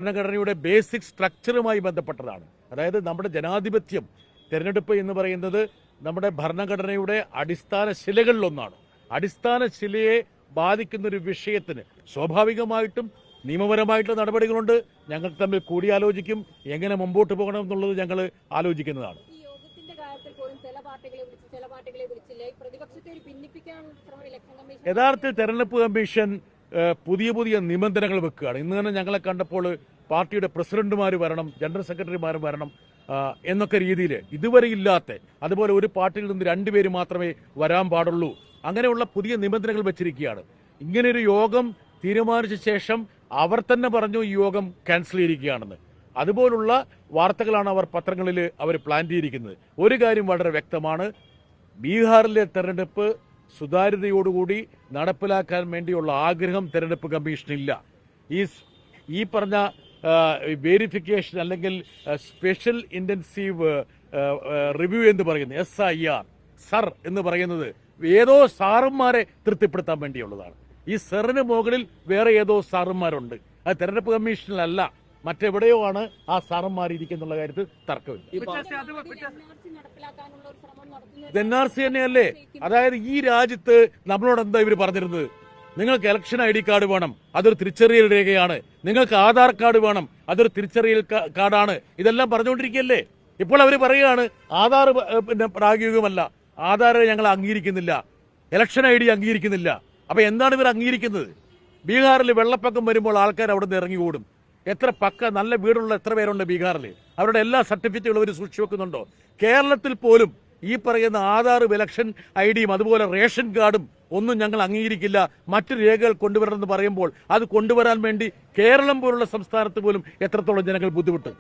ഭരണഘടനയുടെ ബേസിക് സ്ട്രക്ചറുമായി ബന്ധപ്പെട്ടതാണ്. അതായത് നമ്മുടെ ജനാധിപത്യം, തെരഞ്ഞെടുപ്പ് എന്ന് പറയുന്നത് നമ്മുടെ ഭരണഘടനയുടെ അടിസ്ഥാന ശിലകളിലൊന്നാണ്. അടിസ്ഥാന ശിലയെ ബാധിക്കുന്ന ഒരു വിഷയത്തിന് സ്വാഭാവികമായിട്ടും നിയമപരമായിട്ടുള്ള നടപടികളുണ്ട്. ഞങ്ങൾ തമ്മിൽ കൂടിയാലോചിക്കും, എങ്ങനെ മുമ്പോട്ട് പോകണം എന്നുള്ളത് ഞങ്ങൾ ആലോചിക്കുന്നതാണ്. യഥാർത്ഥത്തിൽ തെരഞ്ഞെടുപ്പ് കമ്മീഷൻ പുതിയ പുതിയ നിബന്ധനകൾ വെക്കുകയാണ്. ഇന്ന് തന്നെ ഞങ്ങളെ കണ്ടപ്പോൾ പാർട്ടിയുടെ പ്രസിഡന്റുമാർ വരണം, ജനറൽ സെക്രട്ടറിമാർ വരണം എന്നൊക്കെ രീതിയിൽ ഇതുവരെ ഇല്ലാത്ത, അതുപോലെ ഒരു പാർട്ടിയിൽ നിന്ന് 2 പേര് മാത്രമേ വരാൻ പാടുള്ളൂ, അങ്ങനെയുള്ള പുതിയ നിബന്ധനകൾ വെച്ചിരിക്കുകയാണ്. ഇങ്ങനെയൊരു യോഗം തീരുമാനിച്ച ശേഷം അവർ തന്നെ പറഞ്ഞു ഈ യോഗം ക്യാൻസൽ ചെയ്തിരിക്കുകയാണെന്ന്. അതുപോലുള്ള വാർത്തകളാണ് അവർ പത്രങ്ങളിൽ പ്ലാൻ ചെയ്തിരിക്കുന്നത്. ഒരു കാര്യം വളരെ വ്യക്തമാണ്, ബീഹാറിലെ തെരഞ്ഞെടുപ്പ് സുതാര്യതയോടുകൂടി നടപ്പിലാക്കാൻ വേണ്ടിയുള്ള ആഗ്രഹം തെരഞ്ഞെടുപ്പ് കമ്മീഷനില്ല. ഈ പറഞ്ഞ വെരിഫിക്കേഷൻ അല്ലെങ്കിൽ സ്പെഷ്യൽ ഇന്റൻസീവ് റിവ്യൂ എന്ന് പറയുന്നത് SIR സർ എന്ന് പറയുന്നത് ഏതോ സാറന്മാരെ തൃപ്തിപ്പെടുത്താൻ വേണ്ടിയുള്ളതാണ്. ഈ സെറിന് മുകളിൽ വേറെ ഏതോ സാറന്മാരുണ്ട്. അത് തെരഞ്ഞെടുപ്പ് കമ്മീഷനിലല്ല, മറ്റെവിടെയോ ആണ് ആ സാറന്മാർ ഇരിക്കുന്നുള്ള കാര്യത്തിൽ തർക്കമില്ല. NRC തന്നെയല്ലേ? അതായത് ഈ രാജ്യത്ത് നമ്മളോട് എന്താ ഇവർ പറഞ്ഞിരുന്നത്? നിങ്ങൾക്ക് ഇലക്ഷൻ ID കാർഡ് വേണം, അതൊരു തിരിച്ചറിയൽ രേഖയാണ്. നിങ്ങൾക്ക് ആധാർ കാർഡ് വേണം, അതൊരു തിരിച്ചറിയൽ കാർഡാണ്. ഇതെല്ലാം പറഞ്ഞുകൊണ്ടിരിക്കുകയല്ലേ? ഇപ്പോൾ അവർ പറയുകയാണ് ആധാർ പ്രായോഗികമല്ല, ആധാർ ഞങ്ങൾ അംഗീകരിക്കുന്നില്ല, ഇലക്ഷൻ ID അംഗീകരിക്കുന്നില്ല. അപ്പൊ എന്താണ് ഇവർ അംഗീകരിക്കുന്നത്? ബീഹാറിൽ വെള്ളപ്പൊക്കം വരുമ്പോൾ ആൾക്കാർ അവിടെ നിന്ന് ഇറങ്ങി ഓടും. എത്ര നല്ല വീടുള്ള എത്ര പേരുണ്ട് ബീഹാറിൽ? അവരുടെ എല്ലാ സർട്ടിഫിക്കറ്റുകളും അവർ സൂക്ഷിച്ചു വെക്കുന്നുണ്ടോ? കേരളത്തിൽ പോലും ഈ പറയുന്ന ആധാർ, ഇലക്ഷൻ ID അതുപോലെ റേഷൻ കാർഡും ഒന്നും ഞങ്ങൾ അംഗീകരിക്കില്ല, മറ്റു രേഖകൾ കൊണ്ടുവരണമെന്ന് പറയുമ്പോൾ അത് കൊണ്ടുവരാൻ വേണ്ടി കേരളം പോലുള്ള സംസ്ഥാനത്ത് പോലും എത്രത്തോളം ജനങ്ങൾ ബുദ്ധിമുട്ട്.